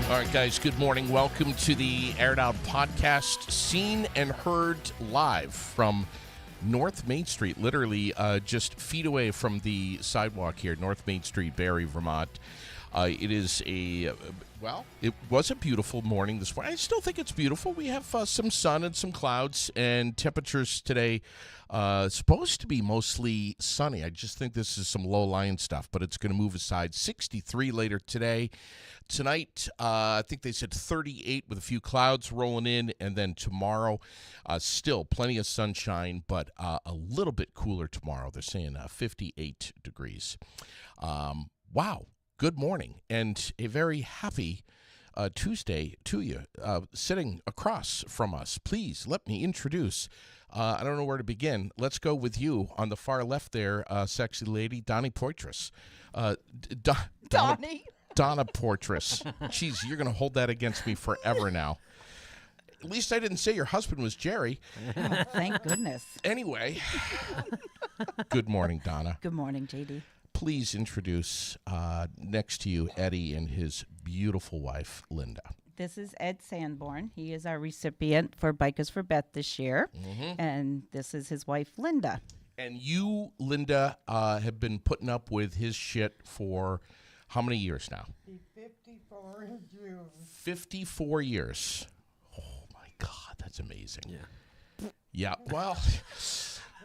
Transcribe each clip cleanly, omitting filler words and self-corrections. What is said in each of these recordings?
All right, guys, good morning. Welcome to the Aired Out podcast, seen and heard live from North Main Street, literally just feet away from the sidewalk here, North Main Street, Barrie, Vermont. It was a beautiful morning this morning. I still think it's beautiful. We have some sun and some clouds, and temperatures today supposed to be mostly sunny. I just think this is some low-lying stuff, but it's going to move aside. 63 later today. Tonight, I think they said 38 with a few clouds rolling in, and then tomorrow, still plenty of sunshine, but a little bit cooler tomorrow. They're saying 58 degrees. Wow. Good morning, and a very happy Tuesday to you. Sitting across from us, please let me introduce. I don't know where to begin. Let's go with you on the far left there, sexy lady, Donna Poitras. Donnie. Donna Poitras. Jeez, you're going to hold that against me forever now. At least I didn't say your husband was Jerry. Oh, thank goodness. Anyway, good morning, Donna. Good morning, JD. Please introduce next to you Eddie and his beautiful wife, Linda. This is Ed Sanborn. He is our recipient for Bikers for Beth this year. Mm-hmm. And this is his wife, Linda. And you, Linda, have been putting up with his shit for how many years now? 54 in June. 54 years. Oh, my God. That's amazing. Yeah. Yeah, well.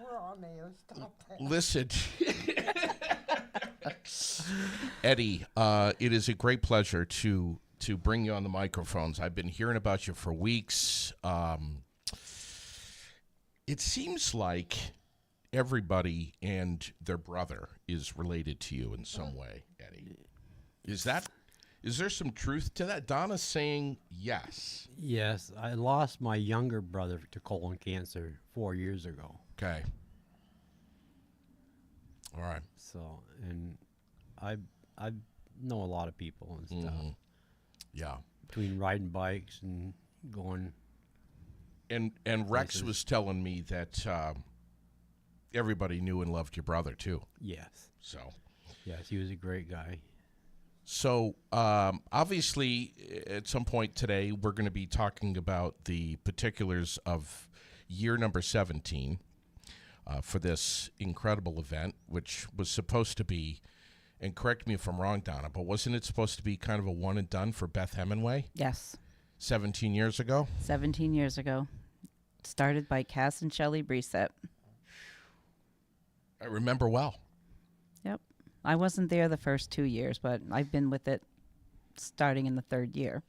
We're on air. Stop that. Listen. Eddie, it is a great pleasure to bring you on the microphones. I've been hearing about you for weeks. It seems like everybody and their brother is related to you in some way, Eddie. Is there some truth to that? Donna's saying yes. Yes, I lost my younger brother to colon cancer 4 years ago. Okay. All right. So, and I know a lot of people and stuff. Mm-hmm. Yeah. Between riding bikes and going. And Rex was telling me that everybody knew and loved your brother too. Yes. So. Yes, he was a great guy. So, obviously, at some point today, we're going to be talking about the particulars of year number 17 for this incredible event, which was supposed to be, and correct me if I'm wrong, Donna, but wasn't it supposed to be kind of a one and done for Beth Hemingway? Yes. 17 years ago? 17 years ago. Started by Cass and Shelley Brissett. I remember well. Yep. I wasn't there the first 2 years, but I've been with it starting in the third year.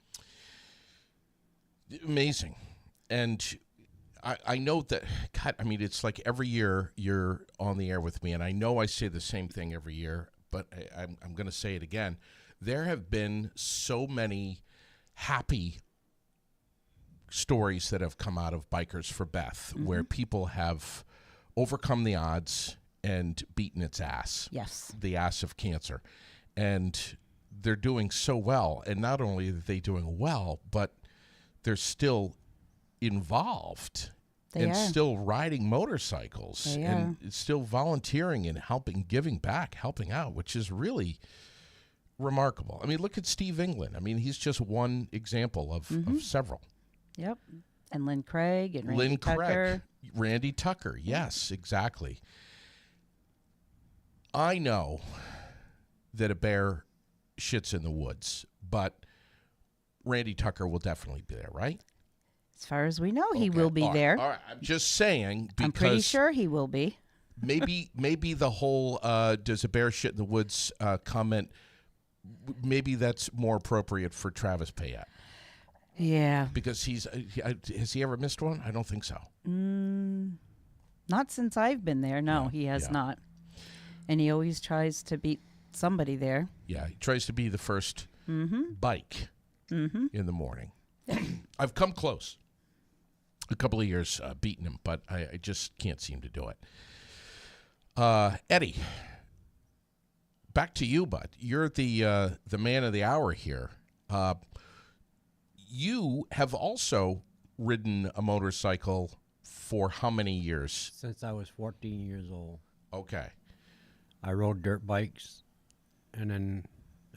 Amazing. And I know that, God, I mean, it's like every year you're on the air with me, and I know I say the same thing every year, but I'm going to say it again. There have been so many happy stories that have come out of Bikers for Beth, mm-hmm. where people have overcome the odds and beaten its ass. Yes. The ass of cancer. And they're doing so well. And not only are they doing well, but they're still involved still riding motorcycles and still volunteering and helping, giving back, helping out, which is really remarkable. I mean, look at Steve England. I mean, he's just one example of several. Yep. And Lynn Craig and Randy Tucker. Randy Tucker. Yes, exactly. I know that a bear shits in the woods, but Randy Tucker will definitely be there, right? As far as we know, he will be there. All right. I'm just saying because I'm pretty sure he will be. maybe the whole does a bear shit in the woods comment, maybe that's more appropriate for Travis Payette. Yeah. Because has he ever missed one? I don't think so. Not since I've been there. No, he has not. And he always tries to beat somebody there. Yeah, he tries to be the first bike in the morning. I've come close. A couple of years beating him, but I just can't seem to do it. Eddie, back to you, bud. You're the man of the hour here. You have also ridden a motorcycle for how many years? Since I was 14 years old. Okay. I rode dirt bikes, and then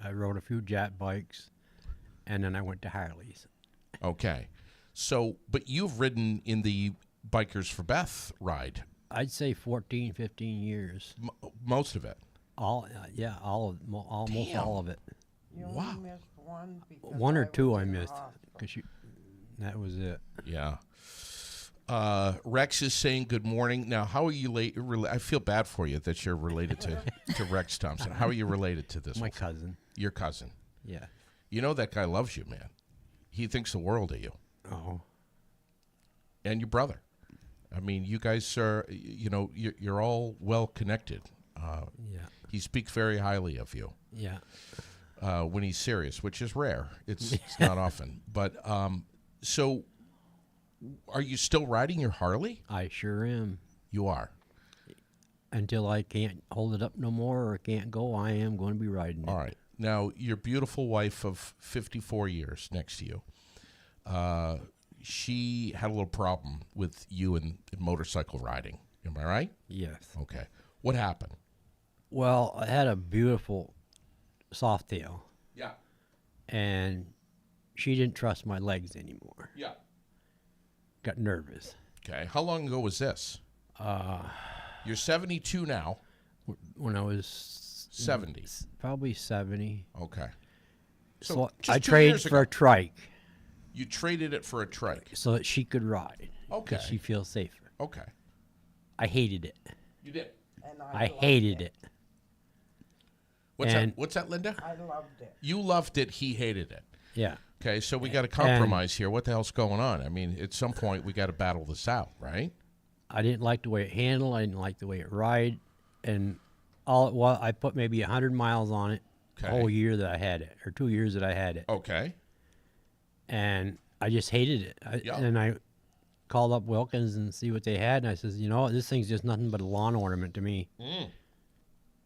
I rode a few jet bikes, and then I went to Harley's. Okay. So, but you've ridden in the Bikers for Beth ride, I'd say 14, 15 years. most of it. Almost Damn. all of it. You Wow. only missed one because One or I two was I in the missed, hospital. because that was it. Yeah. Rex is saying good morning. Now, how are you I feel bad for you that you're related to Rex Thompson. How are you related to this My one? cousin. Your cousin. Yeah. You know that guy loves you, man. He thinks the world of you. Oh. And your brother. I mean, you guys are, you're all well connected. Yeah. He speaks very highly of you Yeah. when he's serious, which is rare. It's not often. But so, are you still riding your Harley? I sure am. You are. Until I can't hold it up no more or can't go, I am going to be riding it. All right. Now, your beautiful wife of 54 years next to you, she had a little problem with you in motorcycle riding. Am I right? Yes. Okay. What happened? Well, I had a beautiful Softail, Yeah. and she didn't trust my legs anymore. Yeah. Got nervous. Okay. How long ago was this? You're 72 now. When I was 70. probably 70. Okay. So just I 2 traded years for a ago. trike You traded it for a trike. so that she could ride. Okay. 'Cause she feels safer. Okay. I hated it. You did. And I loved hated it. What's And- that? What's that, Linda? I loved it. You loved it. He hated it. Yeah. Okay, so we got to compromise here. What the hell's going on? I mean, at some point we got to battle this out, right? I didn't like the way it handled. I didn't like the way it ride. And all it was, I put maybe 100 miles on it the Okay. whole year that I had it, or 2 years that I had it. Okay. And I just hated it. Yeah. And I called up Wilkins and see what they had. And I says, you know what, this thing's just nothing but a lawn ornament to me.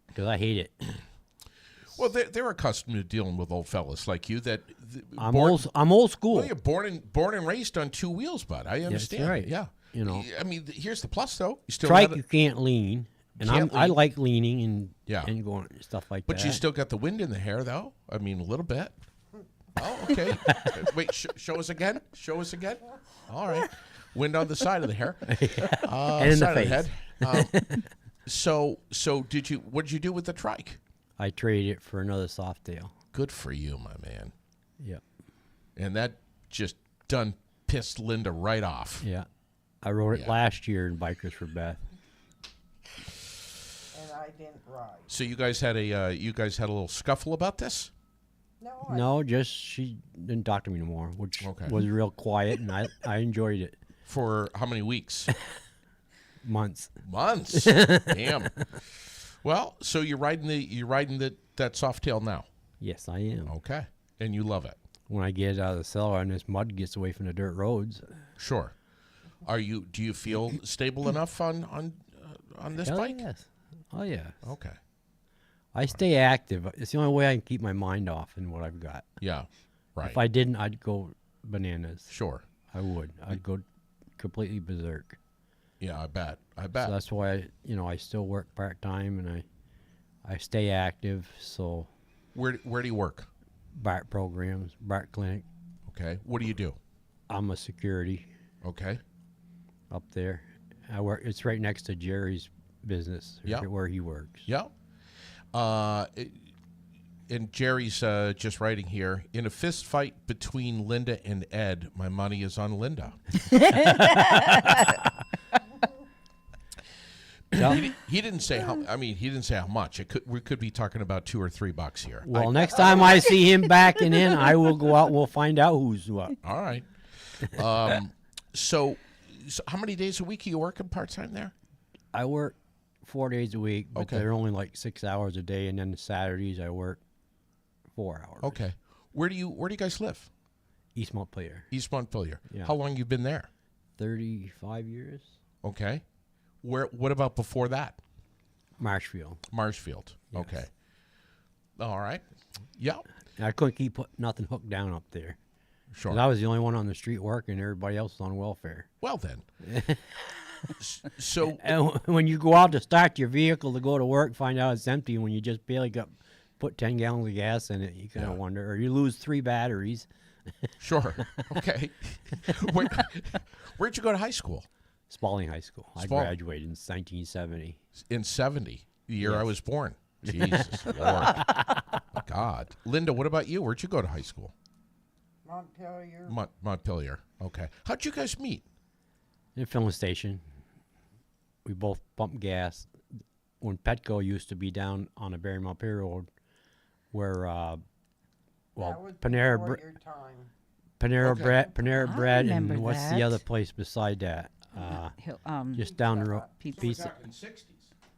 Because I hate it. Well, they're accustomed to dealing with old fellas like you. I'm old school. Well, you're born and raised on two wheels, bud. I understand. right. Yeah. You know. I mean, here's the plus though. You still Trike, have you it, can't lean. And Can't I lean. like leaning and Yeah. and going stuff like but that. you still got the wind in the hair, though. I mean, a little bit. Oh, okay. Wait, show us again. Show us again. All right. Wind on the side of the hair. And in the side of face. head. So what did you do with the trike? I traded it for another Softail. Good for you, my man. Yep. And that just done pissed Linda right off. Yeah. I rode it Yeah. last year in Bikers for Beth. And I didn't ride. So you guys had a little scuffle about this? No, No, just she didn't talk to me no more, which Okay. was real quiet, and I enjoyed it. For how many weeks? Months. Months. Damn. Well, so you're riding that Softail now. Yes, I am. Okay. And you love it. When I get out of the cellar and this mud gets away from the dirt roads, Sure. Do you feel stable enough on this hell bike? yes. Oh yeah. Okay. I stay active. It's the only way I can keep my mind off in what I've got. Yeah. Right. If I didn't, I'd go bananas. Sure. I would. I'd go completely berserk. Yeah, I bet. So that's why I still work part time and I stay active. So Where do you work? BART programs, BART clinic. Okay. What do you do? I'm a security Okay. up there. I work. It's right next to Jerry's business, Yeah. where he works. Yeah. And Jerry's just writing here, in a fist fight between Linda and Ed, my money is on Linda. He didn't say how. I mean, he didn't say how much. We could be talking about $2 or $3 here. Well, next time I see him backing in, I will go out and we'll find out who's what. All right. So how many days a week are you working part time there? I work 4 days a week, but Okay. they're only like 6 hours a day, and then Saturdays I work 4 hours. Okay. Where do you guys live? East Montpelier, East Montpelier. Yeah. How long you been there? 35 years. Okay. What about before that? Marshfield. Marshfield. Yes. Okay. All right. Yeah. And I couldn't keep nothing hooked down up there. Sure. 'Cause I was the only one on the street working. Everybody else was on welfare. Well then. So And when you go out to start your vehicle to go to work, find out it's empty when you just barely got put 10 gallons of gas in it, you kind of Yeah. wonder. Or you lose 3 batteries. Sure. Okay. Where'd you go to high school? Spalding High School. I Spalding. graduated in 1970. In 70, the year I Yes. was born. Jesus Lord. God. Linda, what about you? Where'd you go to high school? Montpelier. Montpelier. Okay. How'd you guys meet? In a filling station. We both pumped gas. When Petco used to be down on the Barry Montpelier Road, where that was Panera before Bre- your time. Panera Okay. Bread, Panera I Bread, remember and what's that. the other place beside that? He'll, Just down the road. Pizza. Pizza. in 60s.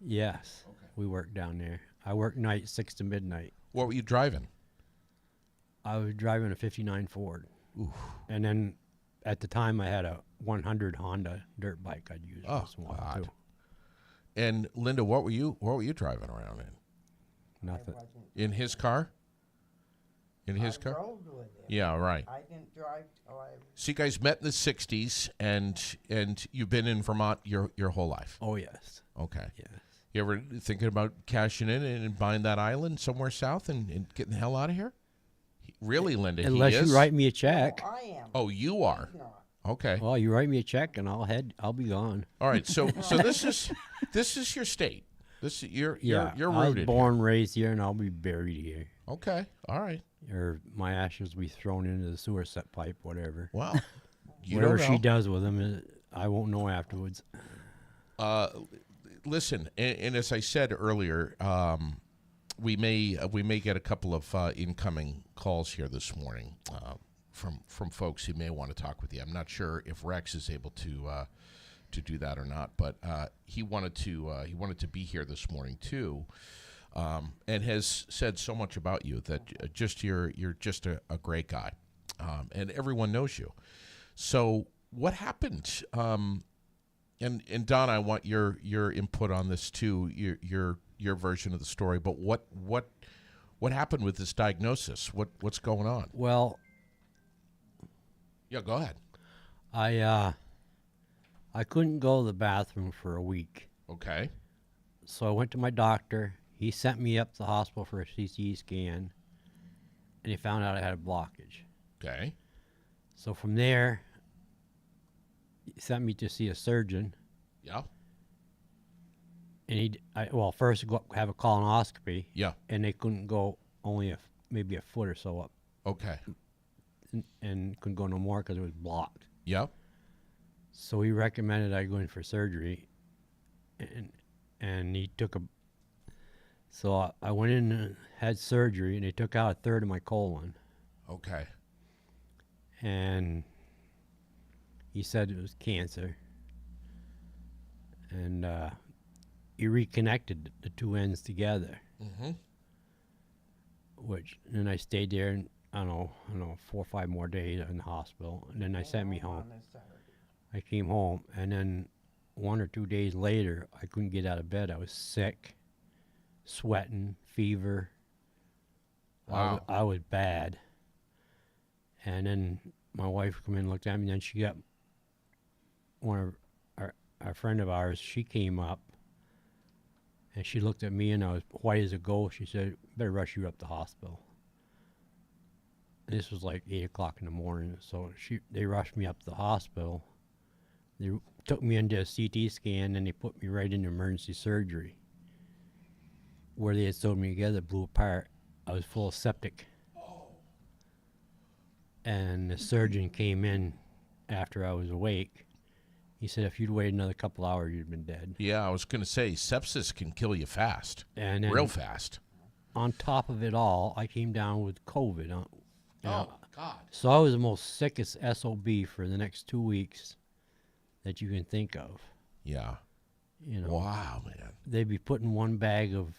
Yes, we worked down there. I worked night 6 to midnight. What were you driving? I was driving a '59 Ford, and then at the time I had a 100 Honda dirt bike I'd use. Oh, once in a while, God. too. And Linda, what were you driving around in? Nothing. I wasn't. In his car? In his I car? rode with him. Yeah, right. I didn't drive till I So you guys met in the 60s, and you've been in Vermont your whole life. Oh yes, Okay. yes. You ever thinking about cashing in and buying that island somewhere south and getting the hell out of here? Really, Linda? Unless he you is? write me a check. I am. Oh, you are. He's not. Okay. Well, you write me a check and I'll be gone. All right. So this is your state. This you're Yeah, you're I was rooted. born, raised here, and I'll be buried here. Here. Okay. All right. Or my ashes will be thrown into the sewer set pipe, whatever. Well, you Whatever don't she know. does with them, I won't know afterwards. Listen, and as I said earlier, we may get a couple of incoming calls here this morning from folks who may want to talk with you. I'm not sure if Rex is able to do that or not, but he wanted to be here this morning too, and has said so much about you that just you're just a great guy, and everyone knows you. So what happened? And Don, I want your input on this too, your version of the story. But what happened with this diagnosis? What's going on? Well, Yeah, go ahead. I couldn't go to the bathroom for a week. Okay. So I went to my doctor. He sent me up to the hospital for a CT scan, and he found out I had a blockage. Okay. So from there, he sent me to see a surgeon, Yeah. and first go have a colonoscopy, Yeah. and they couldn't go only maybe a foot or so up, Okay. and couldn't go no more because it was blocked. Yeah. So he recommended I go in for surgery, and he took a. So I went in and had surgery, and they took out a third of my colon, Okay. and he said it was cancer, and he reconnected the two ends together. Mm-hmm. Which then I stayed there, and I don't know, 4 or 5 more days in the hospital, and then they sent me home. On a Saturday. I came home, and then 1 or 2 days later, I couldn't get out of bed. I was sick, sweating, fever. Wow. I was bad. And then my wife come in and looked at me, and then she got one of our friend of ours, she came up, and she looked at me, and I was white as a ghost. She said, better rush you up to the hospital. And this was like 8 o'clock in the morning, so they rushed me up to the hospital. They took me into a CT scan, and they put me right into emergency surgery. Where they had sewed me together blew apart. I was full of septic. And the surgeon came in after I was awake. He said, if you'd waited another couple hours, you'd been dead. Yeah, I was going to say sepsis can kill you fast, And then real fast. on top of it all, I came down with COVID. You know. Oh God. So I was the most sickest SOB for the next 2 weeks that you can think of. Yeah. You know, Wow, man. they'd be putting one bag of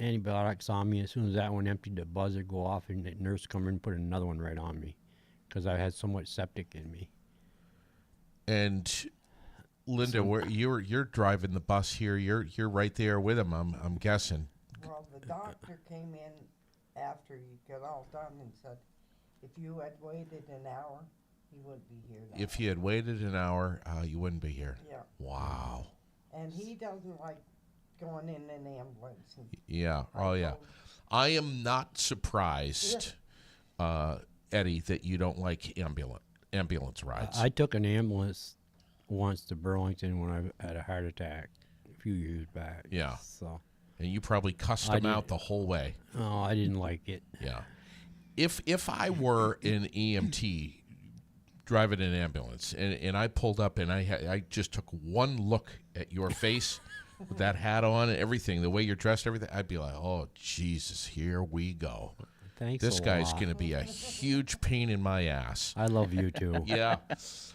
antibiotics on me. As soon as that one emptied, the buzzer would go off, and the nurse come in and put another one right on me because I had so much septic in me. And Linda, where you're driving the bus here, you're right there with him. I'm guessing. Well, the doctor came in after you got all done and said, if you had waited an hour, you wouldn't be here now. If you had waited an hour, you wouldn't be here. Yeah. Wow. And he doesn't like going in an ambulance. And Yeah. I Oh yeah. told I am not surprised, Eddie, that you don't like ambulance rides. I took an ambulance once to Burlington when I had a heart attack a few years back. Yeah. So. And you probably cussed I them did. out the whole way. Oh, I didn't like it. Yeah. If I were an EMT driving an ambulance and I pulled up and I just took one look at your face with that hat on and everything, the way you're dressed, everything, I'd be like, oh, Jesus, here we go. Thanks. This a guy's lot. going to be a huge pain in my ass. I love you too. Yeah.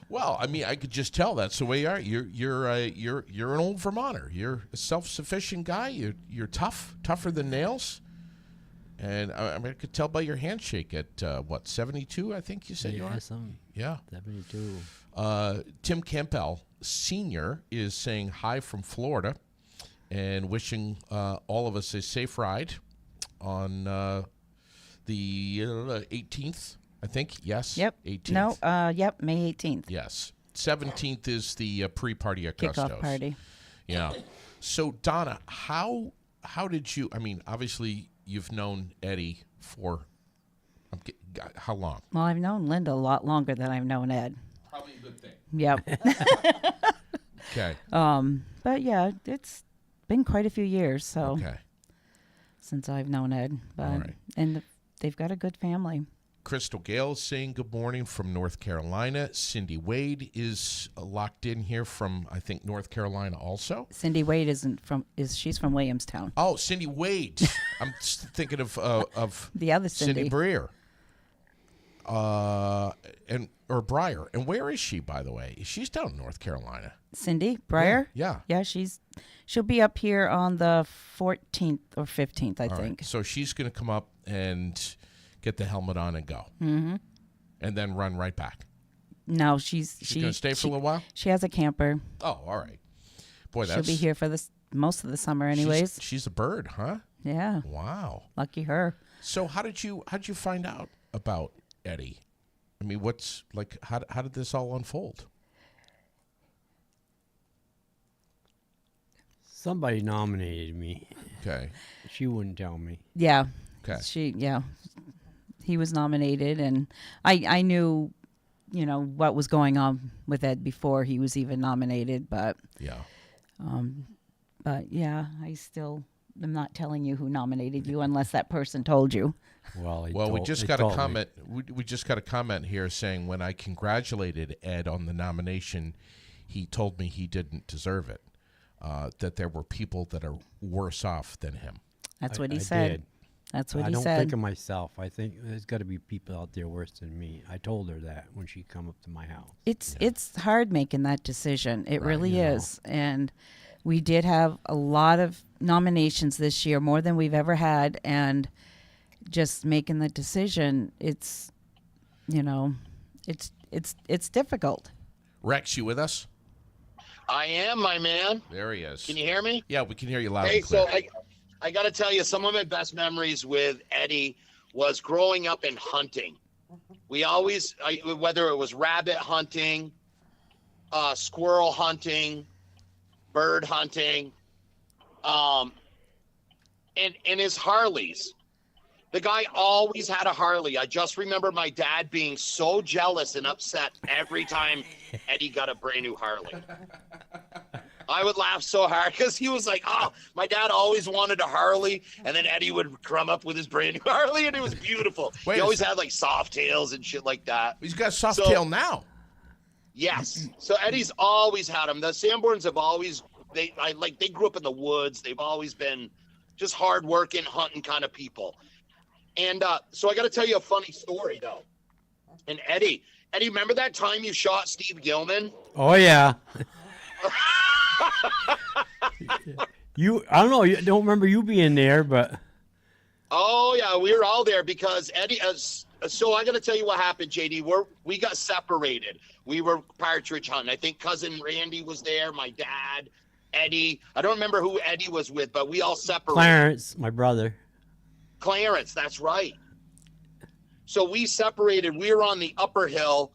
Well, I mean, I could just tell that's the way you are. You're an old Vermonter. You're a self-sufficient guy. You're tougher than nails. And I mean, I could tell by your handshake at 72, I think you said you are. Yeah. 72. Tim Campbell Sr. is saying hi from Florida and wishing all of us a safe ride on the 18th, I think. Yes. Yep. 18th. No. Yep. May 18th. Yes. 17th is the pre-party at Gusto's. Kickoff party. Yeah. So Donna, how did you? I mean, obviously you've known Eddie for how long? Well, I've known Linda a lot longer than I've known Ed. Probably a good thing. Yep. Okay. But yeah, it's been quite a few years. So Okay. since I've known Ed, but All right. and they've got a good family. Crystal Gale is saying good morning from North Carolina. Cindy Wade is locked in here from, I think, North Carolina also. Cindy Wade she's from Williamstown. Oh, Cindy Wade. I'm thinking of The other Cindy. Breer. Or Breyer. And where is she, by the way? She's down in North Carolina. Cindy Breyer? Yeah. Yeah, she'll be up here on the 14th or 15th, I All think. right. So she's going to come up and get the helmet on and go. Mm-hmm. And then run right back. No, she's going to stay for a little while? She has a camper. Oh, all right. Boy, She'll be here for most of the summer anyways. She's a bird, huh? Yeah. Wow. Lucky her. So how'd you find out about Eddie? I mean, how did this all unfold? Somebody nominated me. Okay. She wouldn't tell me. Yeah. Okay. He was nominated, and I knew, what was going on with Ed before he was even nominated, but Yeah. yeah, I'm not telling you who nominated you unless that person told you. Well, We just got a comment. We just got a comment here saying when I congratulated Ed on the nomination, he told me he didn't deserve it. That there were people that are worse off than him. That's what he I said. did. That's what I he don't said. think of myself. I think there's got to be people out there worse than me. I told her that when she come up to my house. It's hard making that decision. It really is. And we did have a lot of nominations this year, more than we've ever had, and just making the decision, it's difficult. Rex, you with us? I am, my man. There he is. Can you hear me? Yeah, we can hear you loud Hey, and clear. so I got to tell you, some of my best memories with Eddie was growing up in hunting. We always, whether it was rabbit hunting, squirrel hunting, bird hunting, and his Harleys. The guy always had a Harley. I just remember my dad being so jealous and upset every time Eddie got a brand new Harley. I would laugh so hard because he was like, oh, my dad always wanted a Harley. And then Eddie would come up with his brand new Harley, and it was beautiful. He always had like soft tails and shit like that. He's got a soft tail now. Yes. So Eddie's always had them. The Sanborns have always, they grew up in the woods. They've always been just hardworking, hunting kind of people. And so I got to tell you a funny story, though. And Eddie, remember that time you shot Steve Gilman? Oh, yeah. I don't know. You don't remember you being there, but. Oh, yeah, we were all there because Eddie. So I got to tell you what happened, JD. We got separated. We were partridge hunting. I think cousin Randy was there, my dad, Eddie. I don't remember who Eddie was with, but we all separated. Clarence, my brother. Clarence, that's right. So we separated. We were on the upper hill.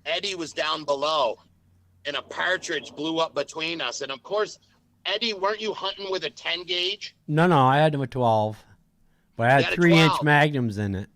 Eddie was down below, and a partridge blew up between us. And of course, Eddie, weren't you hunting with a 10 gauge? No, I had him a 12. But I He had had a 3-inch 12. magnums in it.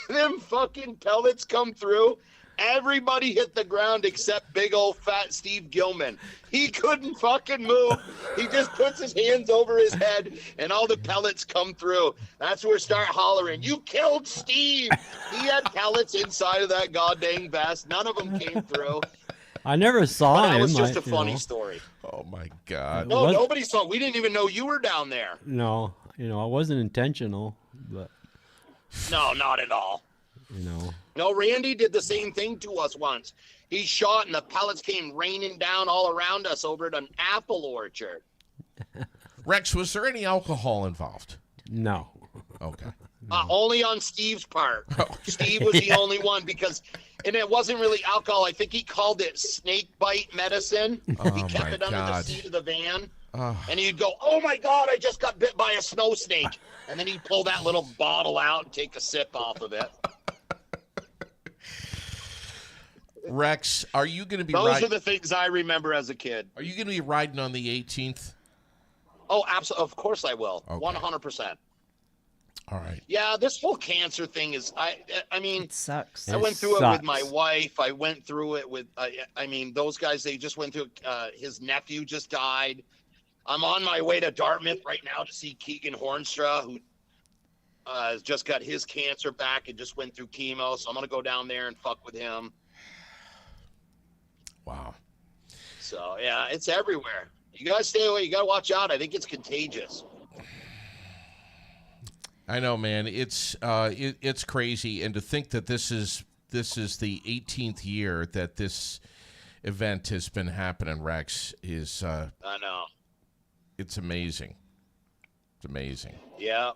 Them fucking pellets come through. Everybody hit the ground except big old fat Steve Gilman. He couldn't fucking move. He just puts his hands over his head and all the pellets come through. That's where we start hollering, "You killed Steve!" He had pellets inside of that goddamn vest. None of them came through. I never saw But him. that was just a you funny know. story. Oh my God. No, Was- nobody saw. We didn't even know you were down there. No, it wasn't intentional, but No, not at all. you know. No, Randy did the same thing to us once. He shot and the pellets came raining down all around us over at an apple orchard. Rex, was there any alcohol involved? No. Okay. Only on Steve's part. Oh. Steve was the only one because, and it wasn't really alcohol. I think he called it snake bite medicine. He Oh, kept my it under God. the seat of the van. Oh. And he'd go, "Oh my God, I just got bit by a snow snake." And then he'd pull that little bottle out and take a sip off of it. Rex, are you going to be Those are the things I remember as a kid. Are you going to be riding on the 18th? Oh, absolutely. Of course I will. Okay. 100%. All right. Yeah, this whole cancer thing is, I mean, It sucks. I It went through it with my sucks. wife. I went through it with, I mean, those guys, they just went through, his nephew just died. I'm on my way to Dartmouth right now to see Keegan Hornstra, who has just got his cancer back and just went through chemo. So I'm going to go down there and fuck with him. Wow. So, yeah, it's everywhere. You got to stay away. You got to watch out. I think it's contagious. I know, man. It's crazy, and to think that this is the 18th year that this event has been happening, Rex, is I know. it's amazing. It's amazing. Yeah.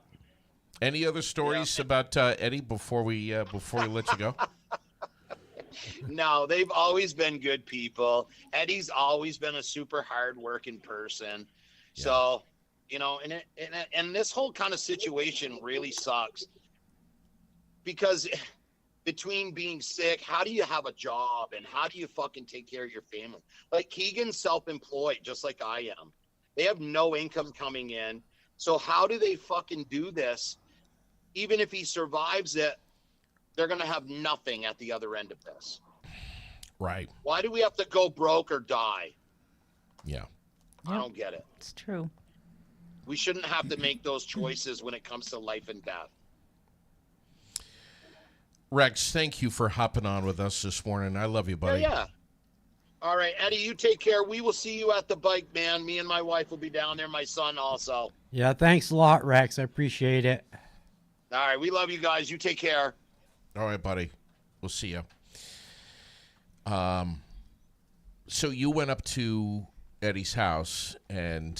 Any other stories about Eddie before we let you go? No, they've always been good people. Eddie's always been a super hard-working person. Yeah. So, and this whole kind of situation really sucks because between being sick, how do you have a job and how do you fucking take care of your family? Like Keegan's self-employed, just like I am. They have no income coming in. So how do they fucking do this? Even if he survives it, they're going to have nothing at the other end of this. Right. Why do we have to go broke or die? Yeah. I don't get it. It's true. We shouldn't have to make those choices when it comes to life and death. Rex, thank you for hopping on with us this morning. I love you, buddy. Yeah. All right, Eddie, you take care. We will see you at the bike, man. Me and my wife will be down there. My son also. Yeah, thanks a lot, Rex. I appreciate it. All right, we love you guys. You take care. All right, buddy. We'll see you. So you went up to Eddie's house, and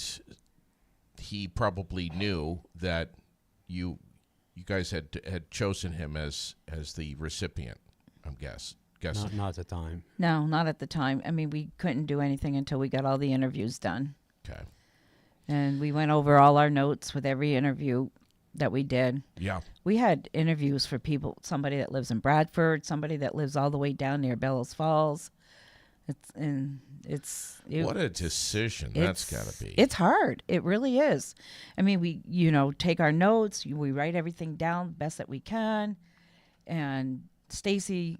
he probably knew that you guys had chosen him as the recipient. I'm guessing. Not at the time. No, not at the time. I mean, we couldn't do anything until we got all the interviews done. Okay. And we went over all our notes with every interview that we did. Yeah. We had interviews for people, somebody that lives in Bradford, somebody that lives all the way down near Bellows Falls. What a decision that's got to be. It's hard. It really is. I mean, we, take our notes, we write everything down best that we can. And Stacy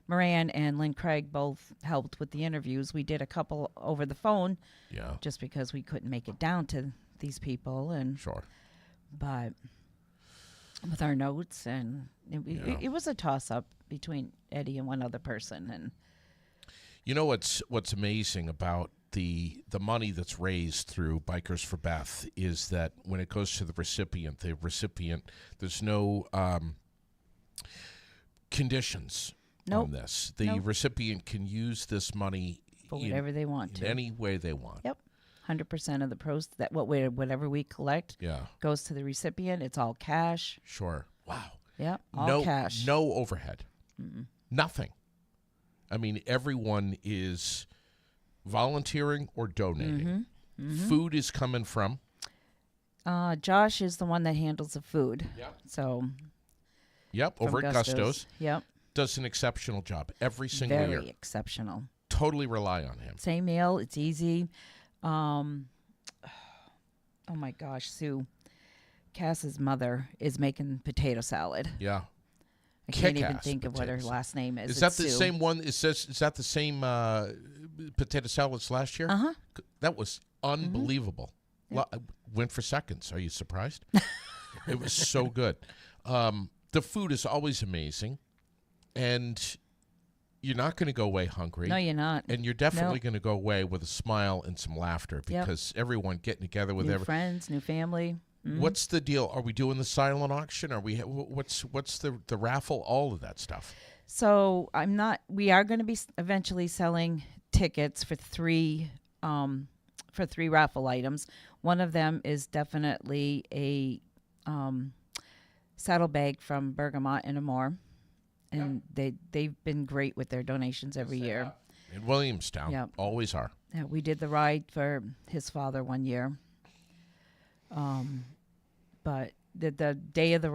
Moran and Lynn Craig both helped with the interviews. We did a couple over the phone Yeah. just because we couldn't make it down to these people, Sure. but with our notes, and it was a toss-up between Eddie and one other person. And You know what's amazing about the money that's raised through Bikers for Beth is that when it goes to the recipient, there's no conditions Nope. on this. The Nope. recipient can use this money for whatever they want in to. any way they want. Yep. 100% of the whatever we collect Yeah, goes to the recipient. It's all cash. sure. Wow. Yep. All cash. No overhead. Nothing. I mean, everyone is volunteering or donating. Food is coming from. Josh is the one that handles the food. Yep. So Yep, from over at Gusto's. Yep. Does an exceptional job every single Very year. exceptional. Totally rely on him. Same meal. It's easy. Oh my gosh, Sue. Cass's mother is making potato salad. Yeah. I can't even Kick-ass think of what her potato last name is. Is that It's the Sue. same one? Is that the same potato salads last year? Uh-huh. That was unbelievable. Went for seconds. Are you surprised? It was so good. The food is always amazing, and you're not going to go away hungry. No, you're not. And you're definitely Nope. going to go away with a smile and some laughter Yep. because everyone getting together with New friends, new family. What's the deal? Are we doing the silent auction? Are we? What's the raffle? All of that stuff. So I'm not. We are going to be eventually selling tickets for three raffle items. One of them is definitely a saddlebag from Bergamot and Amore, and they've been great with their donations every year. In Williamstown, Yep. always are. Yeah, we did the ride for his father one year. But the day of the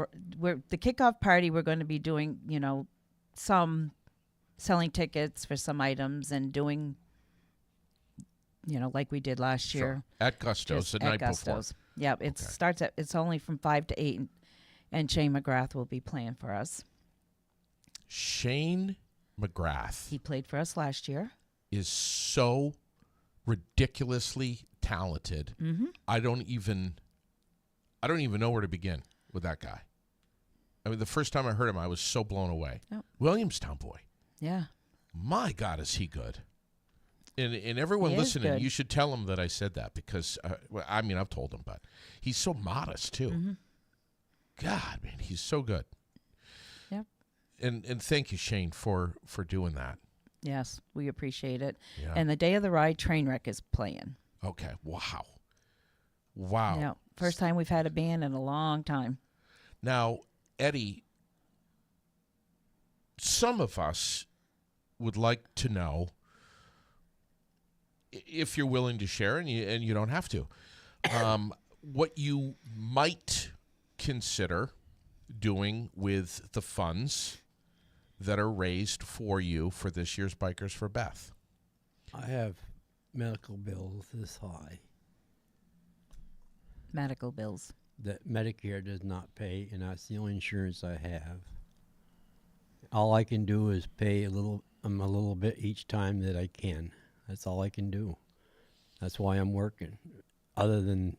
kickoff party, we're going to be doing, some selling tickets for some items and doing, like we did last year. At Gusto's just the at night Gusto's. before. Yep, it starts at. It's only from 5 to 8, and Shane McGrath will be playing for us. Shane McGrath He played for us last year. is so ridiculously talented. Mm-hmm. I don't even know where to begin with that guy. I mean, the first time I heard him, I was so blown away. Yep. Williamstown boy. Yeah. My God, is he good. And everyone He is listening, good. you should tell him that I said that because, I've told him, but he's so modest, too. Mm-hmm. God, man, he's so good. Yep. And thank you, Shane, for doing that. Yes, we appreciate it. Yeah. And the day of the ride, Trainwreck is playing. Okay. Wow. Wow. Yeah. First time we've had a band in a long time. Now, Eddie, some of us would like to know, if you're willing to share, and you don't have to, what you might consider doing with the funds that are raised for you for this year's Bikers for Beth. I have medical bills this high Medical bills. that Medicare does not pay, and that's the only insurance I have. All I can do is pay a little bit each time that I can. That's all I can do. That's why I'm working. Other than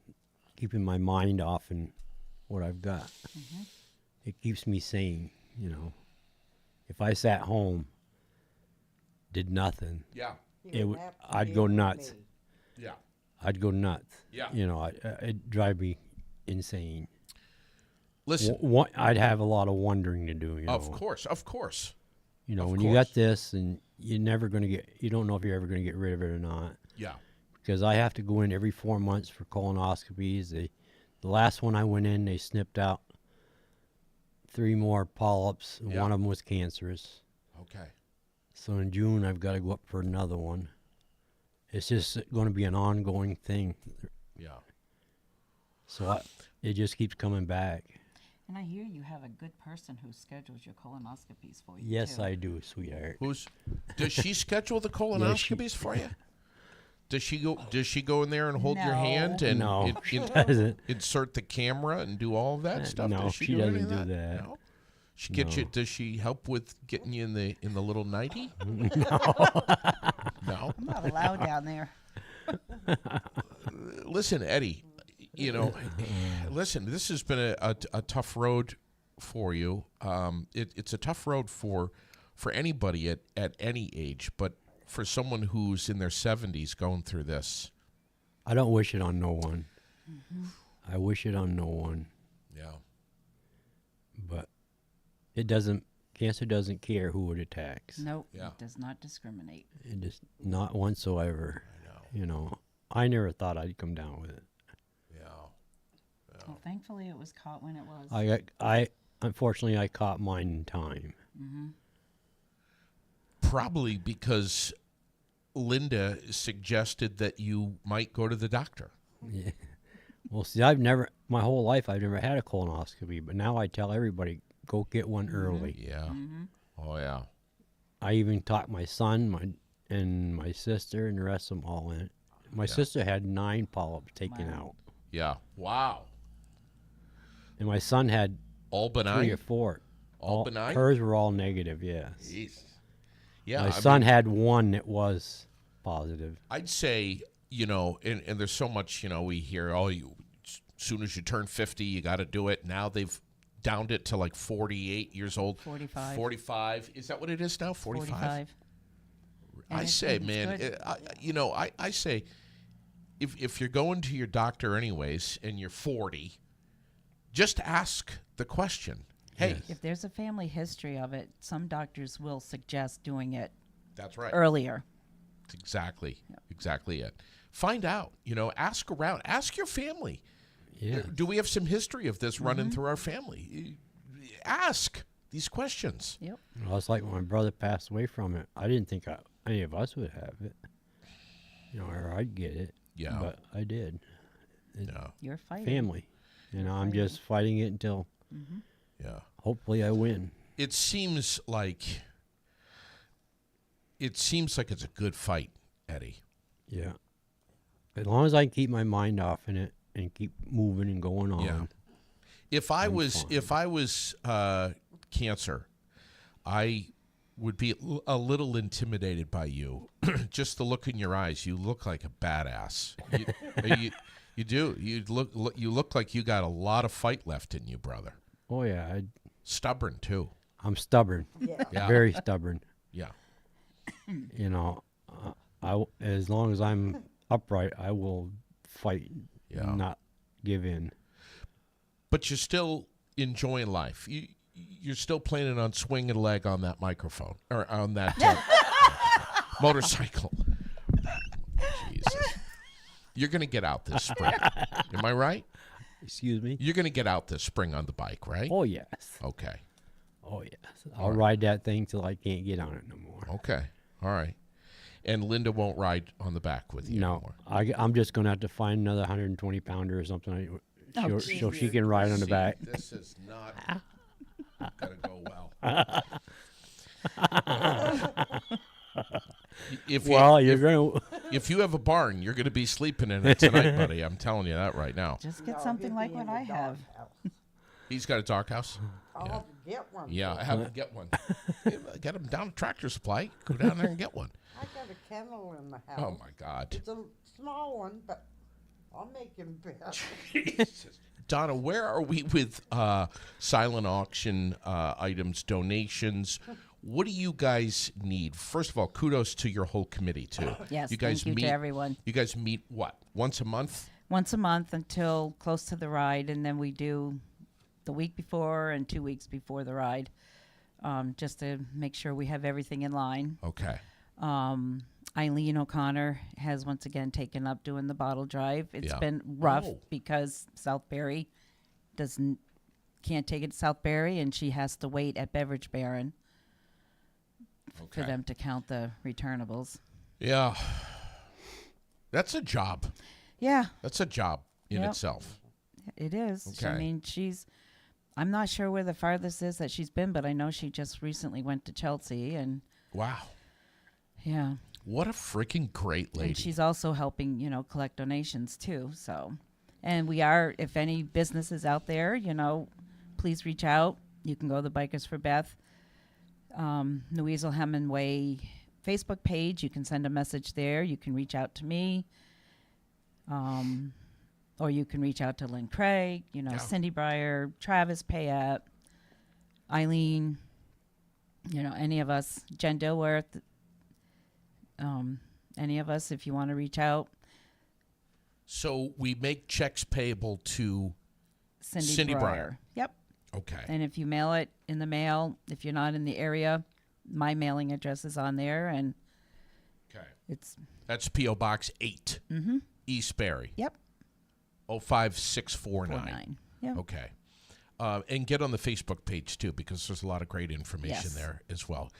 keeping my mind off and what I've got. It keeps me sane, If I sat home, did nothing, Yeah. I'd go nuts. Yeah. I'd go nuts. Yeah. It'd drive me insane. Listen. I'd have a lot of wondering to do. Of course. When Of you got course. this and you don't know if you're ever going to get rid of it or not. Yeah. Because I have to go in every 4 months for colonoscopies. The last one I went in, they snipped out 3 more polyps. And Yeah. one of them was cancerous. Okay. So in June, I've got to go up for another one. It's just going to be an ongoing thing. Yeah. So it just keeps coming back. And I hear you have a good person who schedules your colonoscopies for you. Yes, too. I do, sweetheart. Does she schedule the colonoscopies for you? Does she go in there and hold your No. hand and No, she doesn't. insert the camera and do all of that stuff? no, Does she do any doesn't of do that. No? She gets No. you. Does she help with getting you in the little nightie? No. I'm not allowed down there. Listen, Eddie. Listen. This has been a tough road for you. It's a tough road for anybody at any age, but for someone who's in their 70s going through this. I don't wish it on no one. I wish it on no one. Yeah. But cancer doesn't care who it attacks. Nope. Yeah. It does not discriminate. It just, not whatsoever. I know. I never thought I'd come down with it. Yeah. Well, thankfully it was caught when it was. Unfortunately, I caught mine in time. Probably because Linda suggested that you might go to the doctor. Yeah. Well, see, my whole life, I've never had a colonoscopy, but now I tell everybody, go get one early. Yeah. Oh, yeah. I even talked my son, and my sister, and the rest of them all in. My sister had 9 polyps taken out. Yeah. Wow. And my son had All 3 benign. or 4. All benign? Hers were all negative, yes. Jesus. Yeah. My I son mean, had 1 that was positive. I'd say, and there's so much, we hear, as soon as you turn 50, you got to do it. Now they've downed it to like 48 years old. 45. 45. Is that what it is now? 45? 45. I And say, it's man, good. I say, if you're going to your doctor anyways and you're 40, just ask the question. Hey, Yes. If there's a family history of it, some doctors will suggest doing it that's right. earlier. That's exactly it. Find out, ask around. Ask your family. Yeah. Do we have some history of this running through our family? Ask these questions. Yep. Well, it's like when my brother passed away from it. I didn't think any of us would have it. Or I'd get it. Yeah. But I did. Yeah. You're fighting. Family. I'm just fighting it until Yeah. hopefully I win. It seems like it's a good fight, Eddie. Yeah. As long as I can keep my mind off in it and keep moving and going on. Yeah. If I I'm was cancer, I would be a little intimidated by you. Just the look in your eyes. You look like a badass. You do. You look like you got a lot of fight left in you, brother. Oh, yeah. Stubborn too. I'm stubborn. Yeah. Yeah. Very stubborn. Yeah. As long as I'm upright, I will fight Yeah. and not give in. But you're still enjoying life. You're still planning on swinging a leg on that microphone or on that motorcycle. Jesus. You're going to get out this spring. Am I right? Excuse me? You're going to get out this spring on the bike, right? Oh, yes. Okay. Oh, yes. I'll ride that thing till I can't get on it no more. Okay. All right. And Linda won't ride on the back with you No, anymore. I'm just going to have to find another 120-pounder or something so she can ride on the See, back. This is not going to go well. If you have a barn, you're going to be sleeping in it tonight, buddy. I'm telling you that right now. Just get No, something he'll like be what in the I have. doghouse. He's got a doghouse. I'll get one. Yeah, for I you. have to get one. Get him down to Tractor Supply. Go down there and get one. I got a kennel in the house. Oh my God, It's a small one, but I'll make him big. Jesus. Donna, where are we with silent auction items, donations? What do you guys need? First of all, kudos to your whole committee too. Yes, you guys thank you meet. to everyone. You guys meet what? Once a month? Once a month until close to the ride, and then we do the week before and 2 weeks before the ride, just to make sure we have everything in line. Okay. Eileen O'Connor has once again taken up doing the bottle drive. It's Yeah. been rough Oh. because Southbury can't take it to Southbury, and she has to wait at Beverage Baron for Okay. them to count the returnables. Yeah. That's a job. Yeah, That's a job in Yep. itself. it is. I Okay. mean, I'm not sure where the farthest is that she's been, but I know she just recently went to Chelsea, and Wow. yeah. What a freaking great lady. And she's also helping, collect donations too. So, and we are, if any businesses out there, please reach out. You can go to the Bikers for Beth, Louisville Hemingway Facebook page. You can send a message there. You can reach out to me. Or you can reach out to Lynn Craig, Yeah. Cindy Breyer, Travis Payette, Eileen, any of us, Jen Dilworth, any of us, if you want to reach out. So we make checks payable to Cindy Breyer. Yep. Okay. And if you mail it in the mail, if you're not in the area, my mailing address is on there, and Okay. it's That's P.O. Box 8, East Barry, yep 05649. 49. Yep. Okay. And get on the Facebook page, too, because there's a lot of great information Yes. there as well.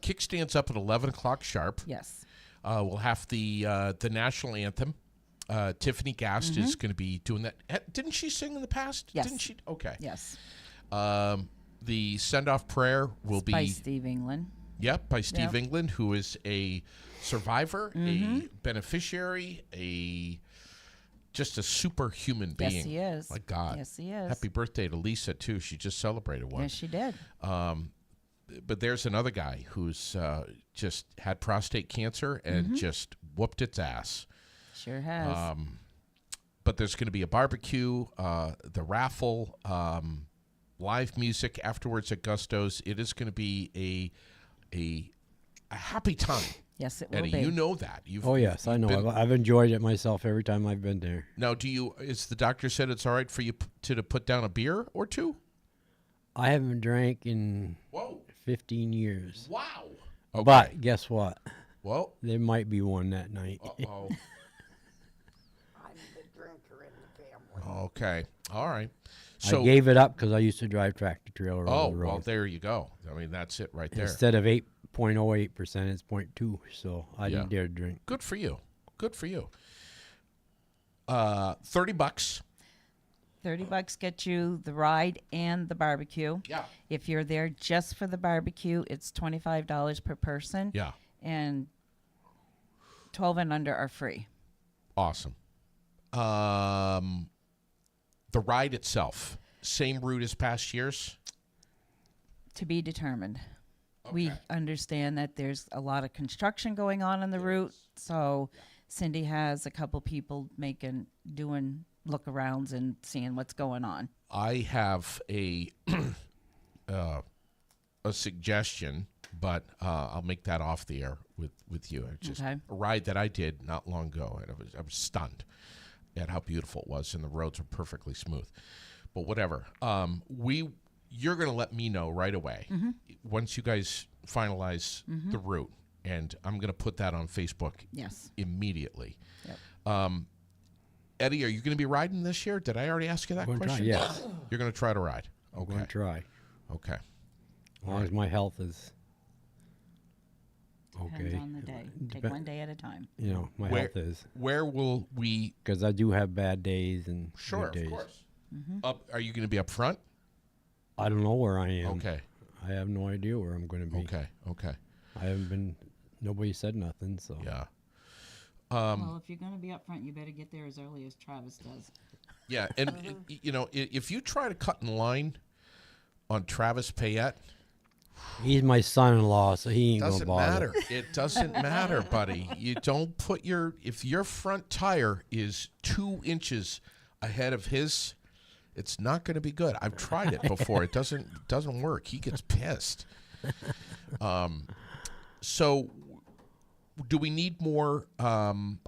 Kickstand's up at 11 o'clock sharp. Yes. We'll have the national anthem. Tiffany Gast is going to be doing that. Didn't she sing in the past? Yes. Didn't she? Okay. Yes. The send-off prayer will By be... Steve England. Yep, by Steve Yep. England, who is a survivor, a beneficiary, just a superhuman being. Yes, he is. My God. Yes, he is. Happy birthday to Lisa, too. She just celebrated one. Yes, she did. But there's another guy who's just had prostate cancer and just whooped its ass. Sure has. But there's going to be a barbecue, the raffle, live music afterwards at Gusto's. It is going to be a happy time. Yes, it will Eddie, be. you know that. Oh yes, I know. I've enjoyed it myself every time I've been there. Now, is the doctor said it's all right for you to put down a beer or two? I haven't drank in Whoa. 15 years. Wow. Okay. But guess what? Well, There might be one that night. uh-oh. I'm the drinker in the family. Okay. All right. I So, gave it up because I used to drive tractor trailer oh, over the road. well, there you go. I mean, that's it right there. Instead of 8.08%, it's 0.2. So I Yeah. didn't dare to drink. Good for you. Good for you. $30. $30 gets you the ride and the barbecue. Yeah. If you're there just for the barbecue, it's $25 per person. Yeah. And 12 and under are free. Awesome. The ride itself, same route as past years? To be determined. We Okay. understand that there's a lot of construction going on the route, so Cindy has a couple people doing look-arounds and seeing what's going on. I have a a suggestion, but I'll make that off the air with you. It's just Okay. a ride that I did not long ago, and I was stunned at how beautiful it was, and the roads were perfectly smooth. But whatever. You're going to let me know right away once you guys finalize the route, and I'm going to put that on Facebook Yes. immediately. Yep. Eddie, are you going to be riding this year? Did I already ask you that I'm gonna try, question? yes. You're going to try to ride. I'm Okay. going to try. Okay. As long as my health is Depends okay. on the day. Take Depe- one day at a time. You know, my Where- health is. Where will we? Because I do have bad days and Sure, good days. of course. Are you going to be up front? I don't know where I am. Okay. I have no idea where I'm going to be. Okay. Okay. I haven't been. Nobody said nothing. So Yeah. Well, if you're going to be up front, you better get there as early as Travis does. Yeah. And if you try to cut in line on Travis Payette, he's my son-in-law, so he ain't gonna doesn't bother. matter. It doesn't matter, buddy. You don't put if your front tire is 2 inches ahead of his, it's not going to be good. I've tried it before. It doesn't work. He gets pissed. So, do we need more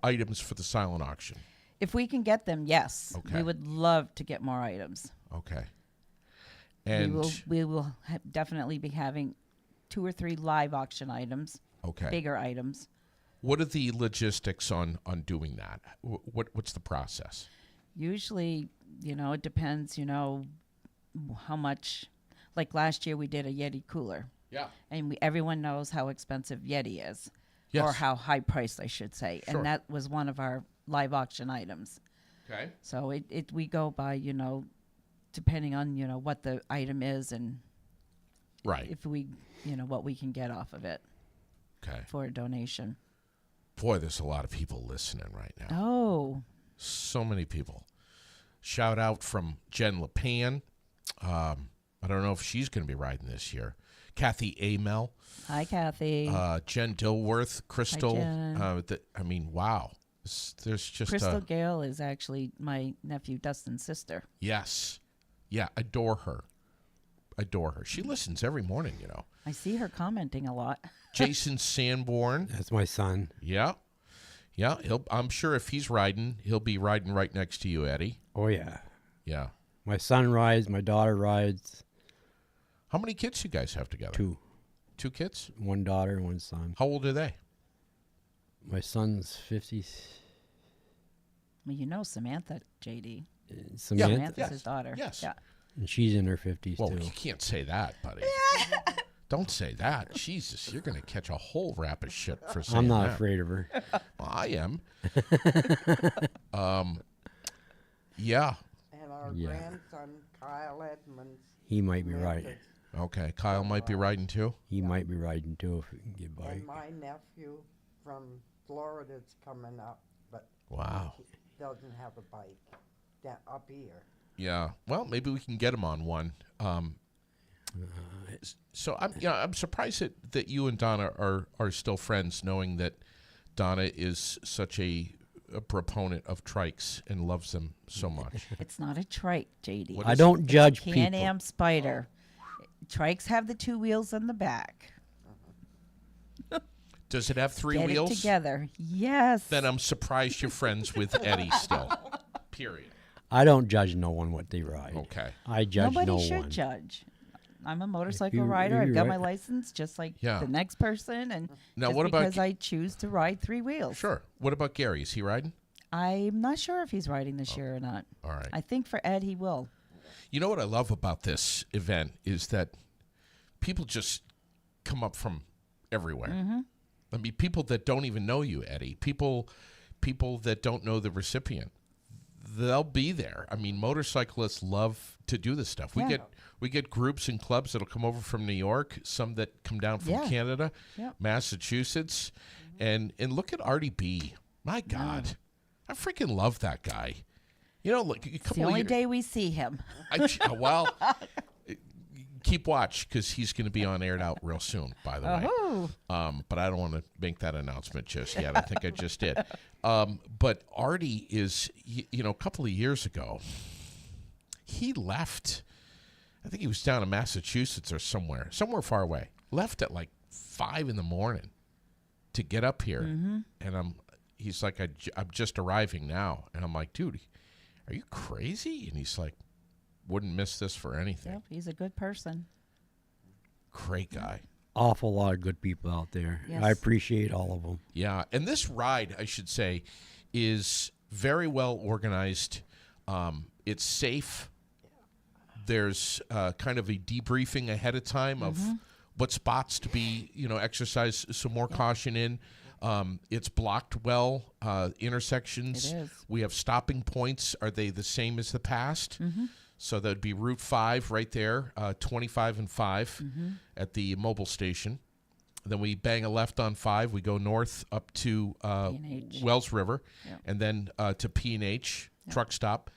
items for the silent auction? If we can get them, yes. Okay. We would love to get more items. Okay. And we will definitely be having 2 or 3 live auction items, okay. bigger items. What are the logistics on doing that? What's the process? Usually, it depends, how much. Like last year, we did a Yeti cooler, Yeah. and everyone knows how expensive Yeti is, Yes. or how high priced, I should say. Sure. And that was one of our live auction items. Okay. So we go by, depending on, what the item is and Right. if we, what we can get off of it Okay. for a donation. Boy, there's a lot of people listening right now. Oh, So many people. Shout out from Jen LePan. I don't know if she's going to be riding this year. Kathy Amel, hi, Kathy. Jen Dilworth, Crystal. Jen. Wow. There's just Crystal Gale is actually my nephew Dustin's sister. yes. Yeah, adore her. Adore her. She listens every morning, I see her commenting a lot. Jason Sanborn. that's my son. Yeah. Yeah, I'm sure if he's riding, he'll be riding right next to you, Eddie. Oh yeah, Yeah. my son rides. My daughter rides. How many kids you guys have together? 2, 2 kids? 1 daughter and 1 son. How old are they? My son's 50. Well, Samantha, JD. Samantha, Samantha's yes, his daughter. yes. Yeah. and she's in her 50s Well, too. you can't say that, buddy. Don't say that. Jesus, you're going to catch a whole rap of shit for saying I'm not that. afraid of her. Well, I am. Yeah. And our Yeah. grandson, Kyle Edmonds. He might be right. Memphis, Okay. Kyle might be riding too. He might be riding too if we can get by. And my nephew from Florida's coming up, but Wow. doesn't have a bike up here. Yeah. Well, maybe we can get him on one. So I'm surprised that you and Donna are still friends, knowing that Donna is such a proponent of trikes and loves them so much. It's not a trike, JD. What I is don't judge people. Can-Am Spider. Trikes have the 2 wheels in the back. Does it have 3 Get wheels? it together. Yes. Then I'm surprised you're friends with Eddie still. Period. I don't judge no one what they ride. Okay. I judge Nobody no should one. judge. I'm a motorcycle you- rider. if I've you got my ride- license just like Yeah. the next person. And Now, just what about because I choose to ride 3 wheels. Sure. What about Gary? Is he riding? I'm not sure if he's riding this year or not. All right. I think for Ed, he will. You know what I love about this event is that people just come up from everywhere. Mm-hmm. I mean, people that don't even know you, Eddie. People that don't know the recipient. They'll be there. I mean, motorcyclists love to do this stuff. Yeah. We get groups and clubs that'll come over from New York, some that come down from Yeah. Canada, Yep. Massachusetts, and look at Artie B. My God, I freaking love that guy. You know, look, a It's couple the of only years, day we see him. well, keep watch because he's going to be on aired out real soon, by the way. Oh, But I don't want to make that announcement just yet. I think I just did. But Artie is, a couple of years ago, he left. I think he was down in Massachusetts or somewhere far away. Left at like 5 a.m. to get up here, and he's like, I'm just arriving now, and I'm like, dude, are you crazy? And he's like, wouldn't miss this for anything. yep, he's a good person. Great guy. Awful lot of good people out there. Yes. I appreciate all of them. Yeah, and this ride, I should say, is very well organized. It's safe. There's kind of a debriefing ahead of time of what spots to be, exercise some more caution in. It's blocked well, intersections. It is. We have stopping points. Are they the same as the past? So that would be Route 5 right there, 25 and 5 at the mobile station. Then we bang a left on 5. We go north up to P&H. Wells River, Yep. and then to P&H truck stop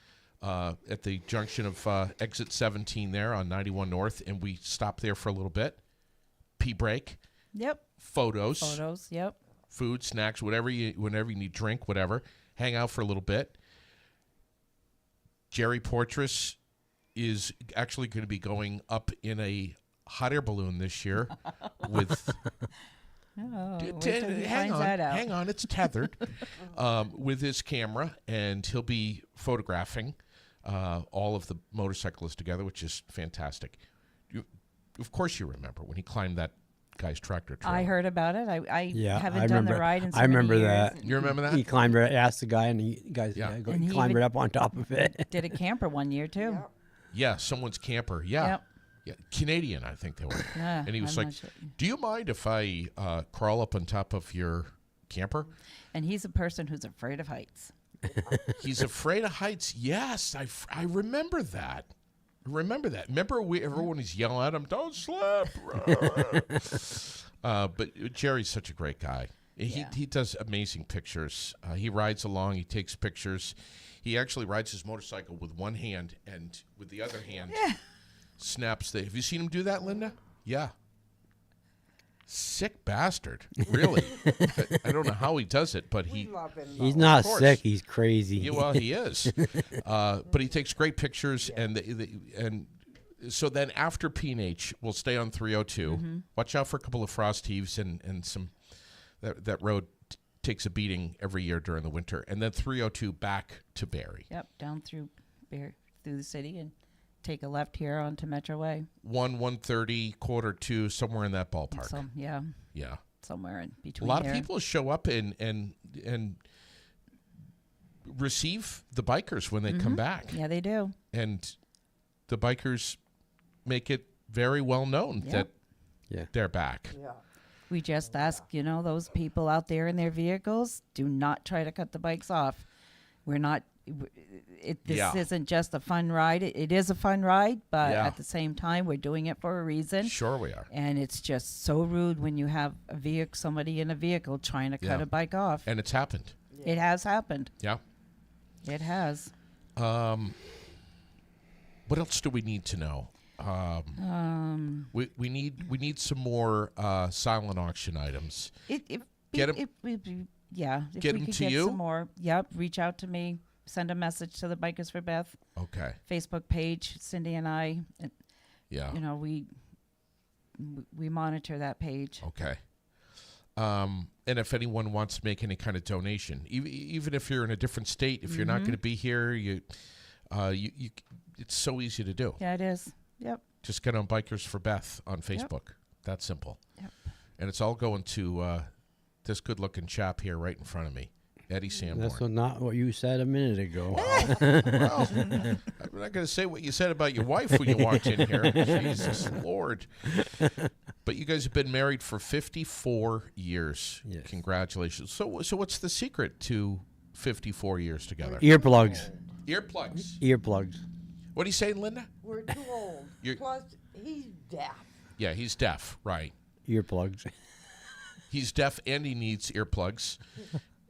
at the junction of exit 17 there on 91 North, and we stop there for a little bit. P-break, Yep. photos, Yep. food, snacks, whenever you need, drink, whatever. Hang out for a little bit. Jerry Poitras is actually going to be going up in a hot air balloon this year with Oh, D- wait till he finds that out. hang on, it's tethered with his camera, and he'll be photographing all of the motorcyclists together, which is fantastic. Of course, you remember when he climbed that guy's tractor trailer. I heard about it. I Yeah, haven't I done remember. the ride in so I remember many years. that. You remember that? He climbed right, asked the guy, and he guys Yeah. go, And he he climbed even- right up on top of it. Did a camper one year too. Yep. Yeah, someone's camper. Yeah. Yep. Yeah, Canadian, I think they were. Yeah, And he was I'm like, not sure. "Do you mind if I crawl up on top of your camper?" And he's a person who's afraid of heights. He's afraid of heights. Yes, I remember that. Remember everyone is yelling at him, "Don't slip!" But Jerry's such a great guy. Yeah. He does amazing pictures. He rides along. He takes pictures. He actually rides his motorcycle with one hand, and with the other hand snaps the. Have you seen him do that, Linda? Yeah. Sick bastard. Really. I don't know how he does it, but We he. love him. He's though. not course. sick. He's crazy. Yeah, well, he is, but he takes great pictures, and so then after P&H, we'll stay on 302. Watch out for a couple of frost heaves and some that road takes a beating every year during the winter, and then 302 back to Barrie. Yep, down through the city and take a left here onto Metro Way. 1:30, 1:45, somewhere in that ballpark. So yeah, Yeah, somewhere in a between. lot there. of people show up and receive the bikers when they come back. Yeah, they do. And the bikers make it very well known Yeah. that Yeah. they're back. Yeah. We just ask, those people out there in their vehicles, do not try to cut the bikes off. We're not. This Yeah. isn't just a fun ride. It is a fun ride, but Yeah. at the same time, we're doing it for a reason. Sure we are. And it's just so rude when you have somebody in a vehicle trying to cut Yeah. a bike off. And it's happened. It has happened. Yeah. It has. What else do we need to know? We need some more silent auction items. Yeah, if Get we Get 'em could to get you? some more. Yep, reach out to me. Send a message to the Bikers for Beth Okay. Facebook page. Cindy and I, Yeah. you know, we monitor that page. Okay. And if anyone wants to make any kind of donation, even if you're in a different state, if you're not going to be here, you, it's so easy to do. Yeah, it is. Yep. Just get on Bikers for Beth on Facebook. That simple. Yep. And it's all going to this good-looking chap here right in front of me, Eddie Sanborn. That's not what you said a minute ago. Well, I'm not going to say what you said about your wife when you walked in here. Jesus Lord. But you guys have been married for 54 years. Yes. Congratulations. So what's the secret to 54 years together? Earplugs. Earplugs. Earplugs. What are you saying, Linda? We're too old. Plus, he's deaf. Yeah, he's deaf, right. Earplugs. He's deaf and he needs earplugs.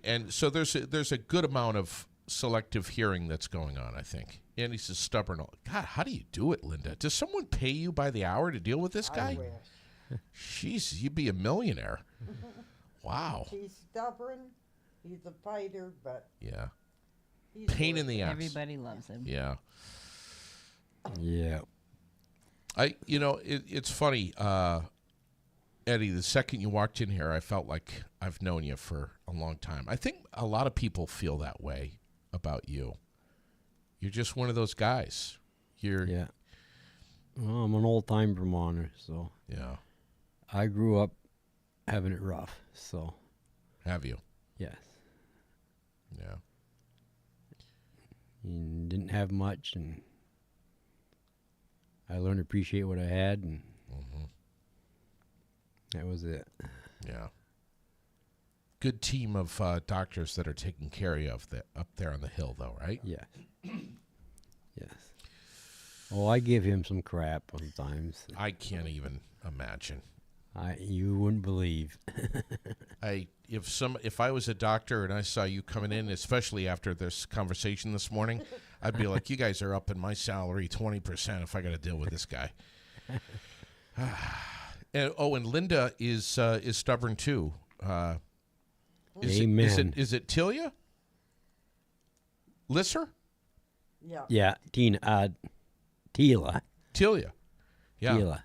And so there's a good amount of selective hearing that's going on, I think. And he's a stubborn. God, how do you do it, Linda? Does someone pay you by the hour to deal with this guy? I wish. Jeez, you'd be a millionaire. Wow. He's stubborn. He's a fighter, but Yeah. he's Pain in worth the it. ass. Everybody loves him. Yeah. Yeah. It's funny, Eddie, the second you walked in here, I felt like I've known you for a long time. I think a lot of people feel that way about you. You're just one of those guys. Yeah. Well, I'm an old-time Vermonter, so Yeah. I grew up having it rough. So, Have you? yes. Yeah. And didn't have much, and I learned to appreciate what I had, and that was it. Yeah. Good team of doctors that are taking care of you up there on the hill, though, right? Yes. Yes. Oh, I give him some crap sometimes. I can't even imagine. You wouldn't believe. If I was a doctor and I saw you coming in, especially after this conversation this morning, I'd be like, you guys are upping my salary 20% if I got to deal with this guy. And Linda is stubborn too. Amen. Is it Tilia? Lisser? Yeah. Yeah, Tila. Tilia. Yeah. Tila.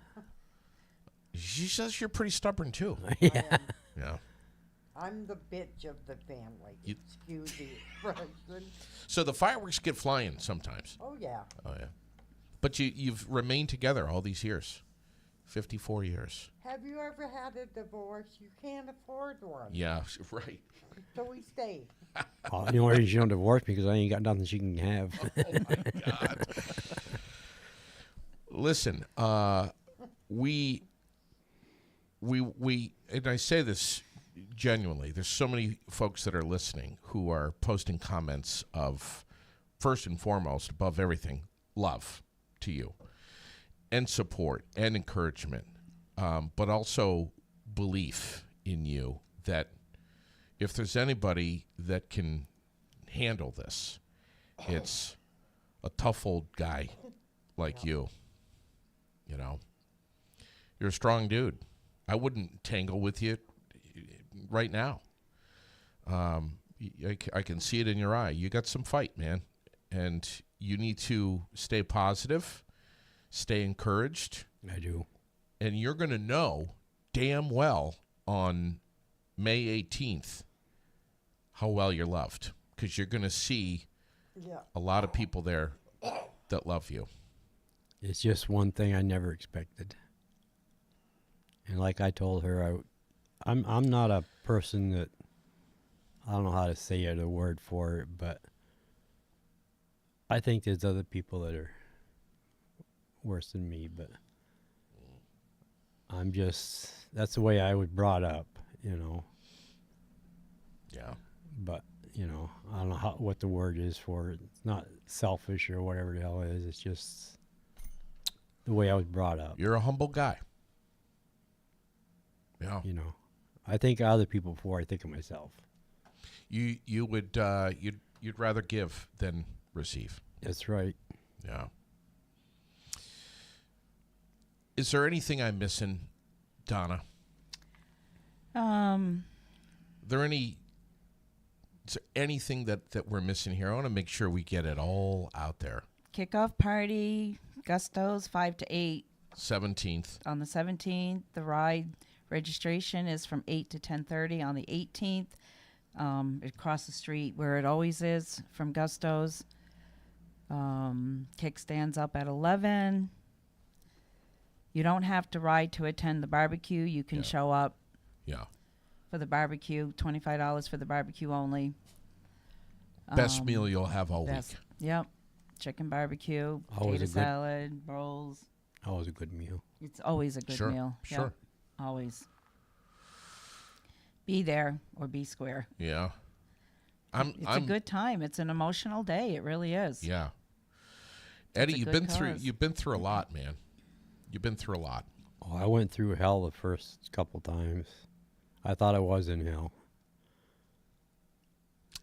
She says you're pretty stubborn too. Yeah. Yeah. I'm the bitch of the family. Excuse the expression. So the fireworks get flying sometimes. Oh, yeah. Oh yeah. But you've remained together all these years. 54 years. Have you ever had a divorce? You can't afford one. Yeah, right. So we stayed. Well, the only reason she don't divorce me because I ain't got nothing she can have. Oh my God. Listen, we and I say this genuinely, there's so many folks that are listening who are posting comments of, first and foremost, above everything, love to you and support and encouragement, but also belief in you that if there's anybody that can handle this, it's a tough old guy like you. You know, you're a strong dude. I wouldn't tangle with you right now. I can see it in your eye. You got some fight, man. And you need to stay positive, stay encouraged. I do. And you're going to know damn well on May 18th how well you're loved. Because you're going to see a lot of people there that love you. It's just one thing I never expected. And like I told her, I'm not a person that, I don't know how to say it, a word for it, but I think there's other people that are worse than me, but I'm just, that's the way I was brought up, you know. Yeah. But, you know, I don't know what the word is for it. It's not selfish or whatever the hell it is. It's just the way I was brought up. You're a humble guy. Yeah. You know, I think of other people before I think of myself. You would You'd rather give than receive. That's right. Yeah. Is there anything I'm missing, Donna? Is there anything that we're missing here? I want to make sure we get it all out there. Kickoff party, Gusto's 5 to 8. 17th. On the 17th, the ride registration is from 8 to 10:30. On the 18th, across the street where it always is from Gusto's. Kickstands up at 11. You don't have to ride to attend the barbecue. You can show up Yeah. for the barbecue. $25 for the barbecue only. Best meal you'll have all Best. week. Yep. Chicken barbecue, Always potato a good- salad, rolls. Always a good meal. It's always a good Sure, meal. sure. Yep, always. Be there or be square. Yeah. It's a good time. It's an emotional day. It really is. Yeah. Eddie, a you've good been cause. through a lot, man. You've been through a lot. Oh, I went through hell the first couple times. I thought I was in hell,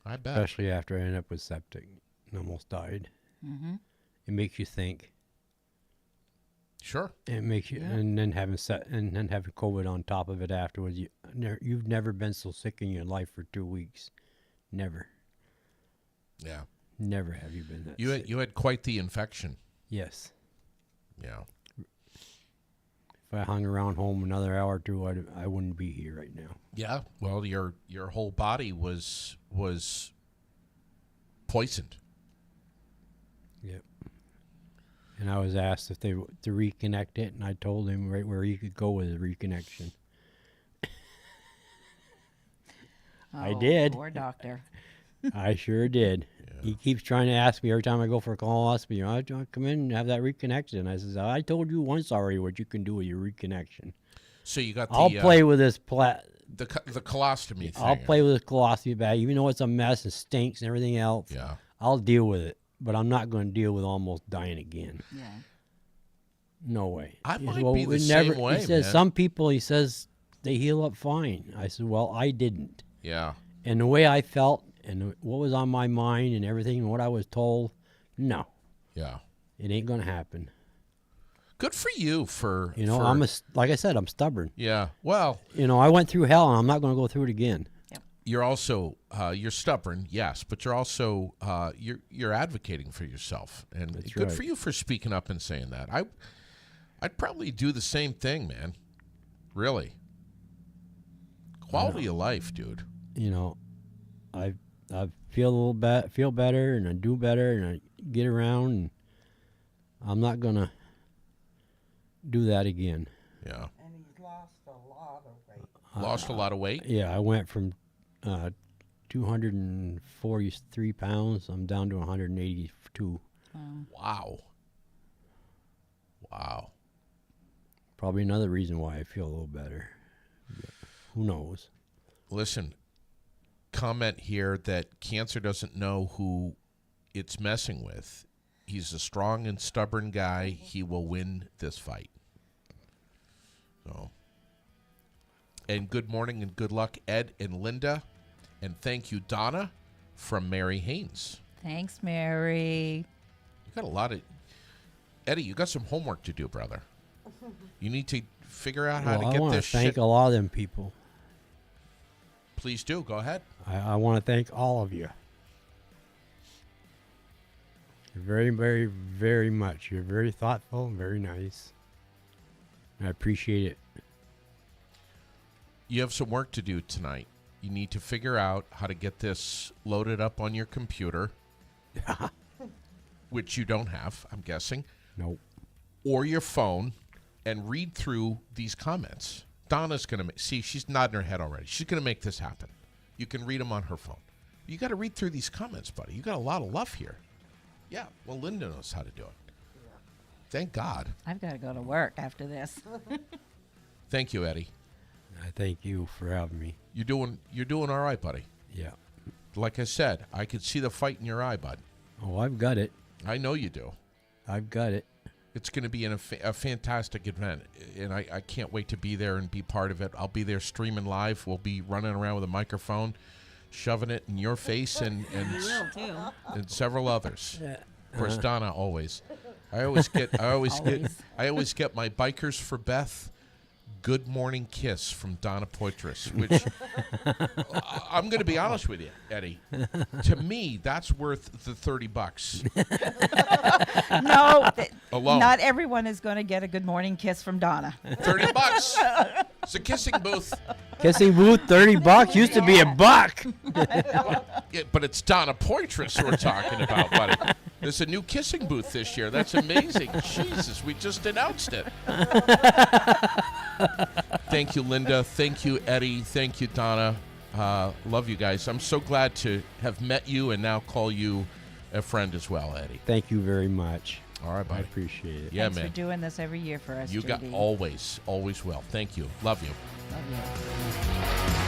I bet. especially after I ended up with septic and almost died. Mm-hmm. It makes you think. Sure. It makes you, and then having COVID on top of it afterwards. You've never been so sick in your life for 2 weeks. Never, Yeah. never have you been that sick. You had quite the infection. Yes. Yeah. If I hung around home another hour or two, I wouldn't be here right now. Yeah. Well, your whole body was poisoned. Yep. And I was asked if to reconnect it, and I told him right where he could go with the reconnection. I did. Poor doctor. I sure did. He keeps trying to ask me every time I go for a colonoscopy, I want to come in and have that reconnection. And I says, I told you once already what you can do with your reconnection. So you got the I'll play with this the colostomy thing. I'll play with this colostomy bag, even though it's a mess and stinks and everything else. Yeah. I'll deal with it, but I'm not going to deal with almost dying again. Yeah. No way. I He might said, "Well, be the we same way, He says man. some people. He says they heal up fine. I said, well, I didn't. Yeah. And the way I felt and what was on my mind and everything and what I was told, no, Yeah. it ain't going to happen. Good for you for You know, for- like I said, I'm stubborn. Yeah. Well, You know, I went through hell and I'm not going to go through it again. you're also you're stubborn, yes, but you're also you're advocating for yourself, and That's good right. for you for speaking up and saying that. I'd probably do the same thing, man. Really. Quality of life, dude. You know, I feel a little feel better and I do better and I get around and I'm not going to do that again. Yeah. And he's lost a lot of weight. Lost a lot of weight. Yeah, I went from 243 pounds. I'm down to 182. Wow. Wow. Probably another reason why I feel a little better. But who knows? Listen, comment here that cancer doesn't know who it's messing with. He's a strong and stubborn guy. He will win this fight. So, and good morning and good luck, Ed and Linda. And thank you, Donna, from Mary Haynes. Thanks, Mary. You got a lot of... Eddie, you got some homework to do, brother. You need to figure out how Well, to I get want to this thank shit. a lot of them people. Please do. Go ahead. I want to thank all of you. Very, very, very much. You're very thoughtful and very nice. I appreciate it. You have some work to do tonight. You need to figure out how to get this loaded up on your computer, which you don't have, I'm guessing, Nope. or your phone, and read through these comments. Donna's going to see, she's nodding her head already. She's going to make this happen. You can read them on her phone. You got to read through these comments, buddy. You got a lot of love here. Yeah, well, Linda knows how to do it. Thank God. I've got to go to work after this. Thank you, Eddie. I thank you for having me. You're doing all right, buddy. Yeah. Like I said, I could see the fight in your eye, bud. Oh, I've got it. I know you do. I've got it. It's going to be a fantastic event, and I can't wait to be there and be part of it. I'll be there streaming live. We'll be running around with a microphone, shoving it in your face and several others. Of course, Donna always. I always get my Bikers for Beth Good Morning Kiss from Donna Poitras, which I'm going to be honest with you, Eddie. To me, that's worth the $30. No, Alone. not everyone is going to get a good morning kiss from Donna. $30. It's a kissing booth. Kissing booth, $30 used to be $1. Yeah, but it's Donna Poitras we're talking about, buddy. There's a new kissing booth this year. That's amazing. Jesus, we just announced it. Thank you, Linda. Thank you, Eddie. Thank you, Donna. Love you guys. I'm so glad to have met you and now call you a friend as well, Eddie. Thank you very much. All right, I buddy. appreciate it. Yeah, Thanks man. for doing this every year for us. You got JD. always will. Thank you. Love you. Love you.